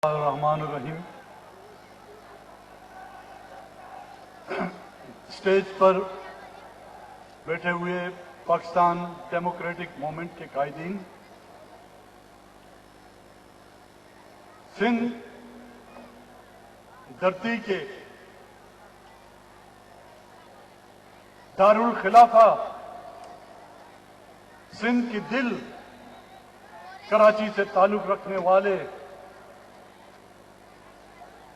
الرحمن الرحیم۔ اسٹیج پر بیٹھے ہوئے پاکستان ڈیموکریٹک موومنٹ کے قائدین، سندھ دھرتی کے دارالخلافہ، سندھ کی دل کراچی سے تعلق رکھنے والے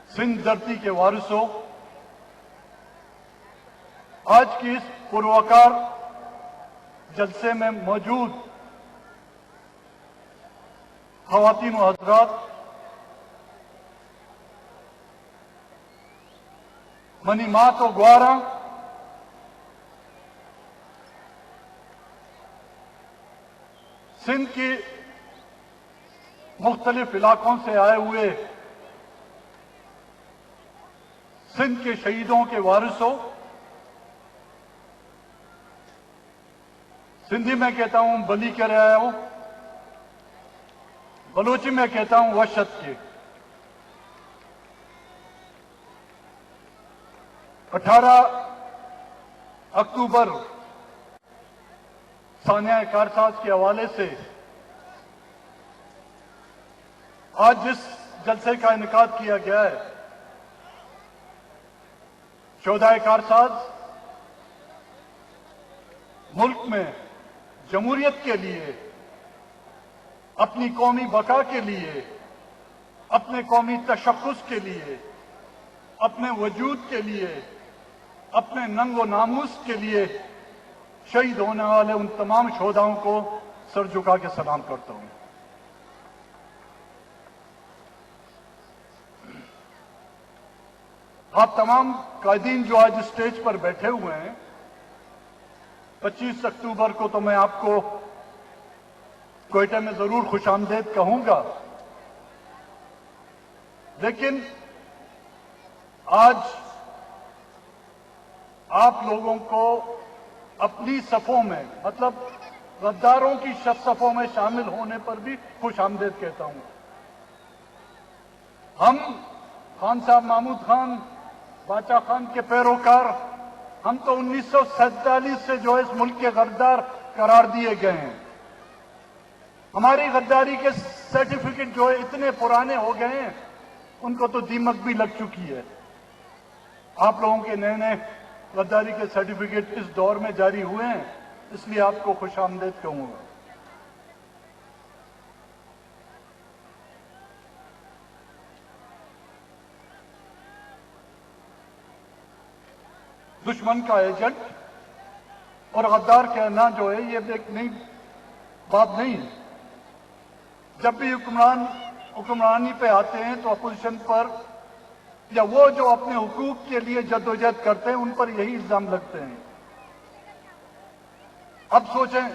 سندھ دھرتی کے وارثوں، آج کی اس پروقار جلسے میں موجود خواتین و حضرات، منی مات و گوارا، سندھ کی مختلف علاقوں سے آئے ہوئے سندھ کے شہیدوں کے وارثوں، سندھی میں کہتا ہوں بلی کے رہے ہوں، بلوچی میں کہتا ہوں وحشت کے۔ 18 اکتوبر سانحہ کارساز کے حوالے سے آج جس جلسے کا انعقاد کیا گیا ہے، شہدائے کارساز ملک میں جمہوریت کے لیے، اپنی قومی بقا کے لیے، اپنے قومی تشخص کے لیے، اپنے وجود کے لیے، اپنے ننگ و ناموس کے لیے شہید ہونے والے ان تمام شہداؤں کو سر جھکا کے سلام کرتا ہوں۔ آپ تمام قائدین جو آج اسٹیج پر بیٹھے ہوئے ہیں، 25 اکتوبر کو تو میں آپ کو کوئٹہ میں ضرور خوش آمدید کہوں گا، لیکن آج آپ لوگوں کو اپنی صفوں میں، مطلب غداروں کی صفوں میں شامل ہونے پر بھی خوش آمدید کہتا ہوں۔ ہم خان صاحب محمود خان، باچا خان کے پیروکار، ہم تو 1947 سے جو اس ملک کے غدار قرار دیے گئے ہیں۔ ہماری غداری کے سرٹیفکیٹ جو اتنے پرانے ہو گئے ہیں، ان کو تو دیمک بھی لگ چکی ہے۔ آپ لوگوں کے نئے نئے غداری کے سرٹیفکیٹ اس دور میں جاری ہوئے ہیں، اس لیے آپ کو خوش آمدید کہوں گا۔ دشمن کا ایجنٹ اور غدار کہنا جو ہے یہ ایک نئی بات نہیں ہے۔ جب بھی حکمرانی پہ آتے ہیں تو اپوزیشن پر یا وہ جو اپنے حقوق کے لیے جدوجہد کرتے ہیں ان پر یہی الزام لگتے ہیں۔ اب سوچیں،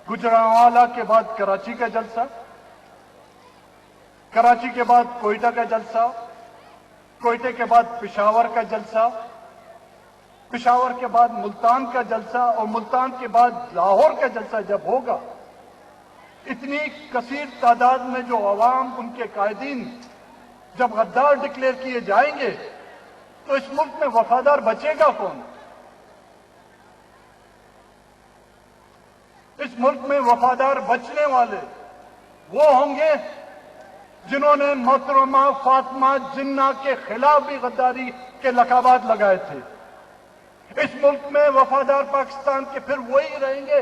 گجرانوالہ کے بعد کراچی کا جلسہ، کراچی کے بعد کوئٹہ کا جلسہ، کوئٹہ کے بعد پشاور کا جلسہ، پشاور کے بعد ملتان کا جلسہ، اور ملتان کے بعد لاہور کا جلسہ جب ہوگا، اتنی کثیر تعداد میں جو عوام، ان کے قائدین جب غدار ڈکلیئر کیے جائیں گے تو اس ملک میں وفادار بچے گا کون؟ اس ملک میں وفادار بچنے والے وہ ہوں گے جنہوں نے محترمہ فاطمہ جناح کے خلاف بھی غداری کے لقبات لگائے تھے۔ اس ملک میں وفادار پاکستان کے پھر وہی رہیں گے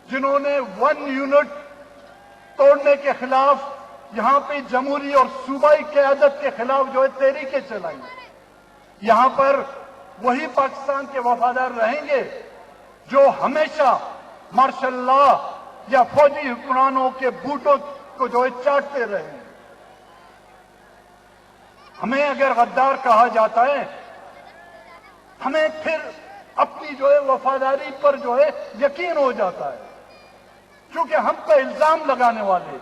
جنہوں نے 1 یونٹ توڑنے کے خلاف، یہاں پہ جمہوری اور صوبائی قیادت کے خلاف جو ہے تحریکیں چلائیں۔ یہاں پر وہی پاکستان کے وفادار رہیں گے جو ہمیشہ مارشل لا یا فوجی حکمرانوں کے بوٹوں کو جو ہے چاٹتے رہے۔ ہمیں اگر غدار کہا جاتا ہے، ہمیں پھر اپنی جو ہے وفاداری پر جو ہے یقین ہو جاتا ہے، کیونکہ ہم پہ الزام لگانے والے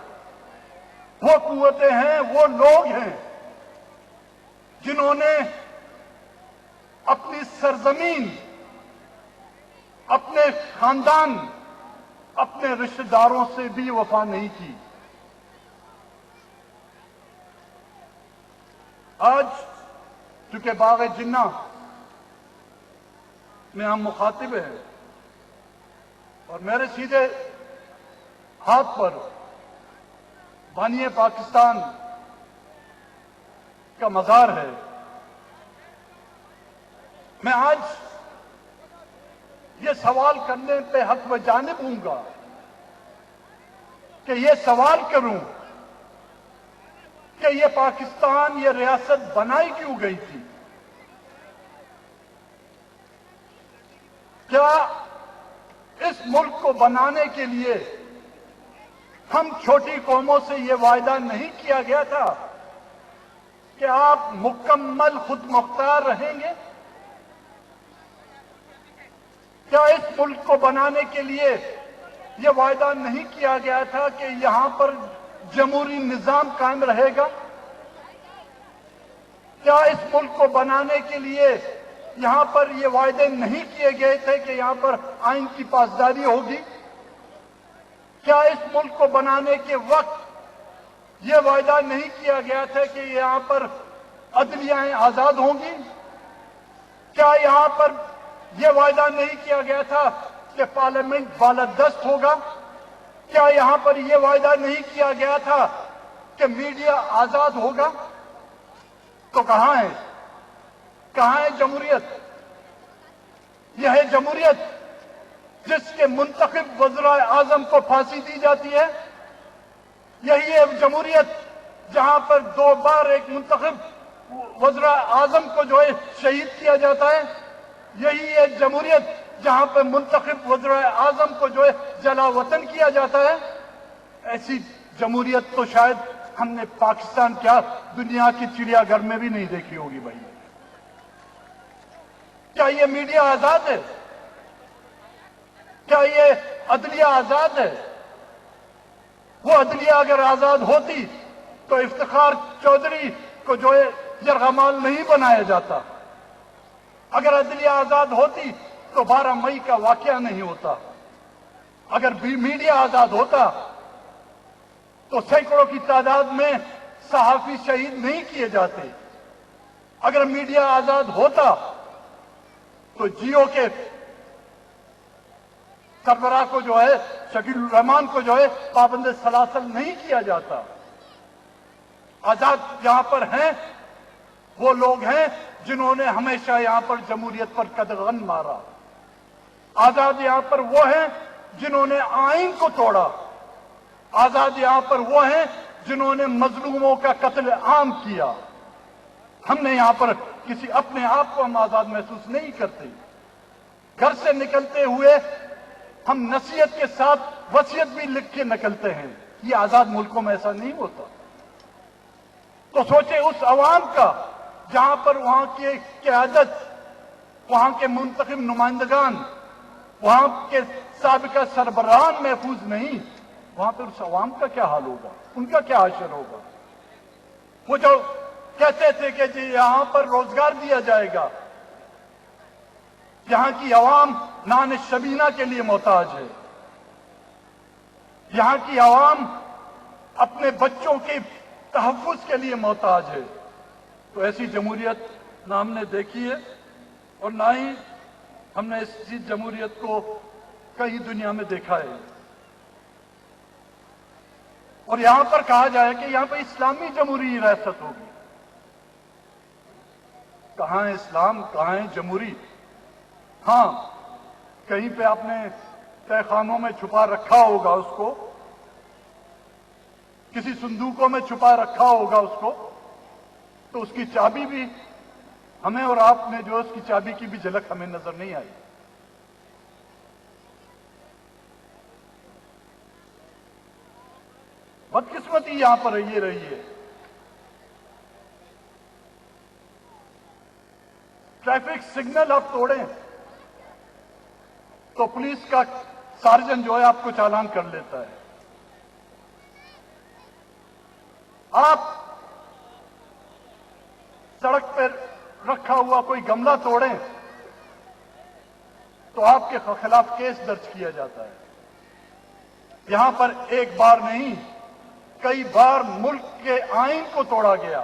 وہ قوتیں ہیں، وہ لوگ ہیں جنہوں نے اپنی سرزمین، اپنے خاندان، اپنے رشتہ داروں سے بھی وفا نہیں کی۔ آج چونکہ باغ جنہ میں ہم مخاطب ہیں اور میرے سیدھے ہاتھ پر بانی پاکستان کا مزار ہے، میں آج یہ سوال کرنے پہ حق و جانب ہوں گا کہ یہ سوال کروں کہ یہ پاکستان، یہ ریاست بنائی کیوں گئی تھی؟ کیا اس ملک کو بنانے کے لیے ہم چھوٹی قوموں سے یہ وعدہ نہیں کیا گیا تھا کہ آپ مکمل خود مختار رہیں گے؟ کیا اس ملک کو بنانے کے لیے یہ وعدہ نہیں کیا گیا تھا کہ یہاں پر جمہوری نظام قائم رہے گا؟ کیا اس ملک کو بنانے کے لیے یہاں پر یہ وعدے نہیں کیے گئے تھے کہ یہاں پر آئین کی پاسداری ہوگی؟ کیا اس ملک کو بنانے کے وقت یہ وعدہ نہیں کیا گیا تھا کہ یہاں پر عدلیہ آزاد ہوں گی؟ کیا یہاں پر یہ وعدہ نہیں کیا گیا تھا کہ پارلیمنٹ بالادست ہوگا؟ کیا یہاں پر یہ وعدہ نہیں کیا گیا تھا کہ میڈیا آزاد ہوگا؟ تو کہاں ہے؟ کہاں ہے جمہوریت؟ یہ ہے جمہوریت جس کے منتخب وزراء اعظم کو پھانسی دی جاتی ہے؟ یہی ہے جمہوریت جہاں پر 2 بار ایک منتخب وزراء اعظم کو جو ہے شہید کیا جاتا ہے؟ یہی ہے جمہوریت جہاں پر منتخب وزراء اعظم کو جو ہے جلا وطن کیا جاتا ہے؟ ایسی جمہوریت تو شاید ہم نے پاکستان کیا دنیا کی چڑیا گھر میں بھی نہیں دیکھی ہوگی بھائی۔ کیا یہ میڈیا آزاد ہے؟ کیا یہ عدلیہ آزاد ہے؟ وہ عدلیہ اگر آزاد ہوتی تو افتخار چودھری کو جو ہے یرغمال نہیں بنایا جاتا۔ اگر عدلیہ آزاد ہوتی تو 12 مئی کا واقعہ نہیں ہوتا۔ اگر میڈیا آزاد ہوتا تو سینکڑوں کی تعداد میں صحافی شہید نہیں کیے جاتے۔ اگر میڈیا آزاد ہوتا تو جیو کے سربراہ کو جو ہے شکیل الرحمان کو جو ہے پابند سلاسل نہیں کیا جاتا۔ آزاد یہاں پر ہیں وہ لوگ ہیں جنہوں نے ہمیشہ یہاں پر جمہوریت پر قدغن مارا۔ آزاد یہاں پر وہ ہیں جنہوں نے آئین کو توڑا۔ آزاد یہاں پر وہ ہیں جنہوں نے مظلوموں کا قتل عام کیا۔ ہم نے یہاں پر کسی اپنے آپ کو ہم آزاد محسوس نہیں کرتے۔ گھر سے نکلتے ہوئے ہم نصیحت کے ساتھ وصیت بھی لکھ کے نکلتے ہیں۔ یہ آزاد ملکوں میں ایسا نہیں ہوتا۔ تو سوچیں اس عوام کا جہاں پر وہاں کی قیادت، وہاں کے منتخب نمائندگان، وہاں کے سابقہ سربراہان محفوظ نہیں، وہاں پر اس عوام کا کیا حال ہوگا؟ ان کا کیا حشر ہوگا؟ وہ جو کہتے تھے کہ جی یہاں پر روزگار دیا جائے گا، یہاں کی عوام نان شبینہ کے لیے محتاج ہے، یہاں کی عوام اپنے بچوں کے تحفظ کے لیے محتاج ہے، تو ایسی جمہوریت نہ ہم نے دیکھی ہے اور نہ ہی ہم نے اسی جمہوریت کو کہیں دنیا میں دیکھا ہے۔ اور یہاں پر کہا جائے کہ یہاں پر اسلامی جمہوری ریاست ہوگی۔ کہاں ہے اسلام؟ کہاں ہے جمہوری؟ ہاں، کہیں پہ آپ نے تہہ خانوں میں چھپا رکھا ہوگا اس کو، کسی صندوقوں میں چھپا رکھا ہوگا اس کو، تو اس کی چابی بھی ہمیں اور آپ نے جو اس کی چابی کی بھی جھلک ہمیں نظر نہیں آئی۔ بدقسمتی یہاں پر یہ رہی ہے۔ ٹریفک سگنل آپ توڑیں تو پولیس کا سارجن جو ہے آپ کو چالان کر لیتا ہے۔ آپ سڑک پر رکھا ہوا کوئی گملہ توڑیں تو آپ کے خلاف کیس درج کیا جاتا ہے۔ یہاں پر ایک بار نہیں، کئی بار ملک کے آئین کو توڑا گیا،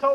100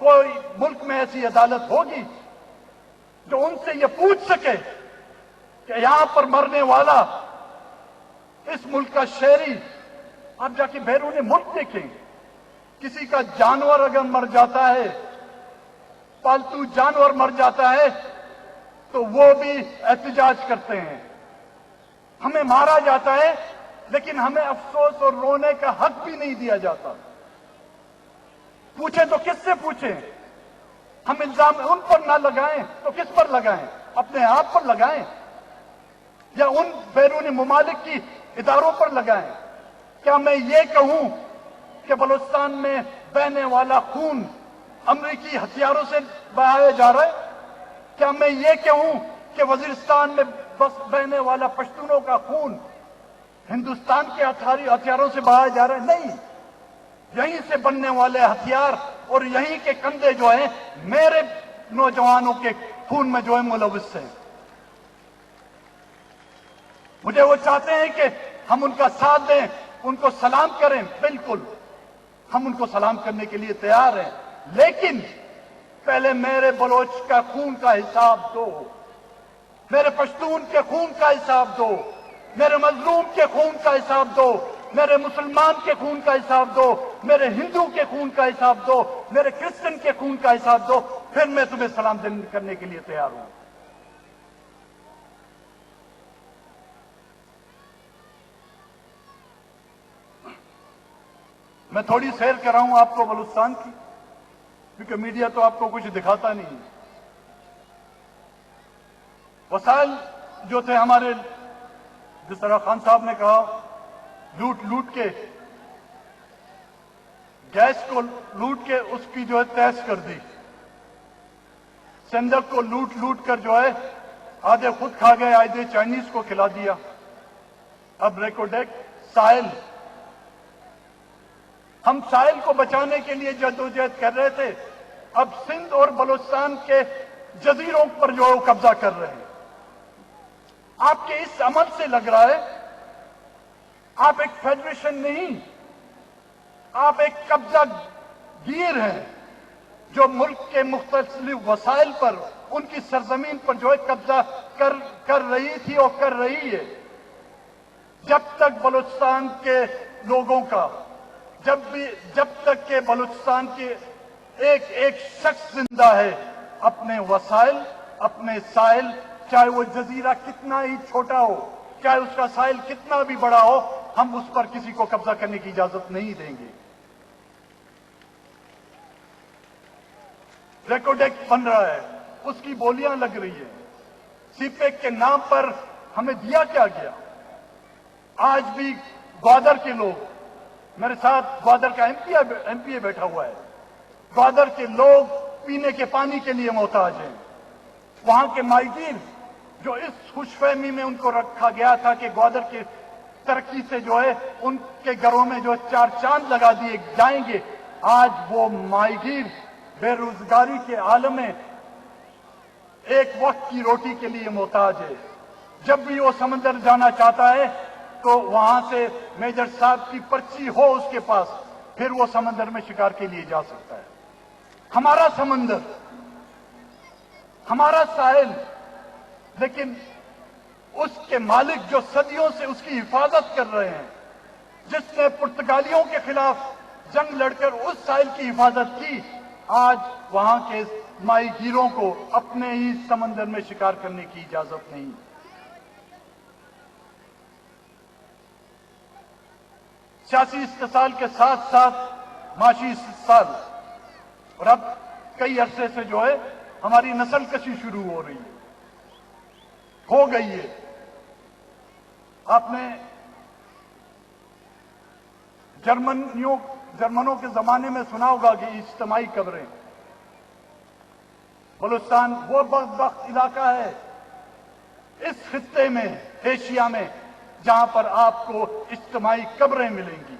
کوئی ملک میں ایسی عدالت ہوگی جو ان سے یہ پوچھ سکے کہ یہاں پر مرنے والا اس ملک کا شہری، آپ جا کے بیرون ملک دیکھیں، کسی کا جانور اگر مر جاتا ہے، پالتو جانور مر جاتا ہے، تو وہ بھی احتجاج کرتے ہیں. ہمیں مارا جاتا ہے لیکن ہمیں افسوس اور رونے کا حق بھی نہیں دیا جاتا. پوچھیں تو کس سے پوچھیں؟ ہم الزام ان پر نہ لگائیں تو کس پر لگائیں؟ اپنے آپ پر لگائیں یا ان بیرونی ممالک کی اداروں پر لگائیں؟ کیا میں یہ کہوں کہ بلوچستان میں بہنے والا خون امریکی ہتھیاروں سے بہایا جا رہا ہے؟ کیا میں یہ کہوں کہ وزیرستان میں بس بہنے والا پشتونوں کا خون ہندوستان کے ہتھیاروں سے بہایا جا رہا ہے؟ نہیں، یہیں سے بننے والے ہتھیار اور یہیں کے کندھے جو ہیں میرے نوجوانوں کے خون میں جو ہے ملوث ہیں. مجھے وہ چاہتے ہیں کہ ہم ان کا ساتھ دیں، ان کو سلام کریں. بالکل ہم ان کو سلام کرنے کے لیے تیار ہیں، لیکن پہلے میرے بلوچ کا خون کا حساب دو، میرے پشتون کے خون کا حساب دو، میرے مظلوم کے خون کا حساب دو، میرے مسلمان کے خون کا حساب دو، میرے ہندو کے خون کا حساب دو، میرے کرسچن کے خون کا حساب دو، پھر میں تمہیں سلام کرنے کے لیے تیار ہوں. میں تھوڑی سیر کر رہا ہوں آپ کو بلوچستان کی، کیونکہ میڈیا تو آپ کو کچھ دکھاتا نہیں. وسائل جو تھے ہمارے، جس طرح خان صاحب نے کہا، لوٹ لوٹ کے گیس کو لوٹ کے اس کی جو ہے تیز کر دی، سندک کو لوٹ لوٹ کر جو ہے آدھے خود کھا گئے، آدھے چائنیز کو کھلا دیا. اب ریکوڈیک ساحل، ہم ساحل کو بچانے کے لیے جدوجہد کر رہے تھے، اب سندھ اور بلوچستان کے جزیروں پر جو ہے وہ قبضہ کر رہے ہیں. آپ کے اس عمل سے لگ رہا ہے آپ ایک فیڈریشن نہیں، آپ ایک قبضہ گیر ہیں جو ملک کے مختلف وسائل پر، ان کی سرزمین پر جو ہے قبضہ کر رہی تھی اور کر رہی ہے. جب تک بلوچستان کے لوگوں کا، جب تک کہ بلوچستان کے ایک ایک شخص زندہ ہے، اپنے وسائل، اپنے ساحل، چاہے وہ جزیرہ کتنا ہی چھوٹا ہو، چاہے اس کا ساحل کتنا بھی بڑا ہو، ہم اس پر کسی کو قبضہ کرنے کی اجازت نہیں دیں گے. ریکوڈیک بن رہا ہے، اس کی بولیاں لگ رہی ہیں. سی پیک کے نام پر ہمیں دیا کیا گیا؟ آج بھی گوادر کے لوگ، میرے ساتھ گوادر کا ایم پی اے بیٹھا ہوا ہے، گوادر کے لوگ پینے کے پانی کے لیے محتاج ہیں. وہاں کے ماہی جو اس خوش فہمی میں ان کو رکھا گیا تھا کہ گوادر کی ترقی سے جو ہے ان کے گھروں میں جو چار چاند لگا دیے جائیں گے، آج وہ ماہی گیر بے روزگاری کے عالم میں ایک وقت کی روٹی کے لیے محتاج ہے. جب بھی وہ سمندر جانا چاہتا ہے تو وہاں سے میجر صاحب کی پرچی ہو اس کے پاس، پھر وہ سمندر میں شکار کے لیے جا سکتا ہے. ہمارا سمندر، ہمارا ساحل، لیکن اس کے مالک جو صدیوں سے اس کی حفاظت کر رہے ہیں، جس نے پرتگالیوں کے خلاف جنگ لڑ کر اس ساحل کی حفاظت کی، آج وہاں کے ماہی گیروں کو اپنے ہی سمندر میں شکار کرنے کی اجازت نہیں. سیاسی استحصال کے ساتھ ساتھ معاشی استحصال، اور اب کئی عرصے سے جو ہے ہماری نسل کشی شروع ہو رہی ہے، ہو گئی ہے. آپ نے جرمنوں کے زمانے میں سنا ہوگا کہ اجتماعی قبریں. بلوچستان وہ بدبخت علاقہ ہے اس خطے میں، ایشیا میں، جہاں پر آپ کو اجتماعی قبریں ملیں گی.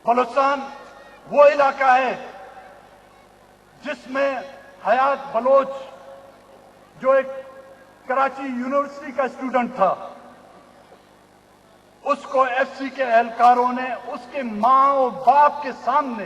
بلوچستان وہ علاقہ ہے جس میں حیات بلوچ، جو ایک کراچی یونیورسٹی کا اسٹوڈنٹ تھا، اس کو ایف سی کے اہلکاروں نے اس کے ماں اور باپ کے سامنے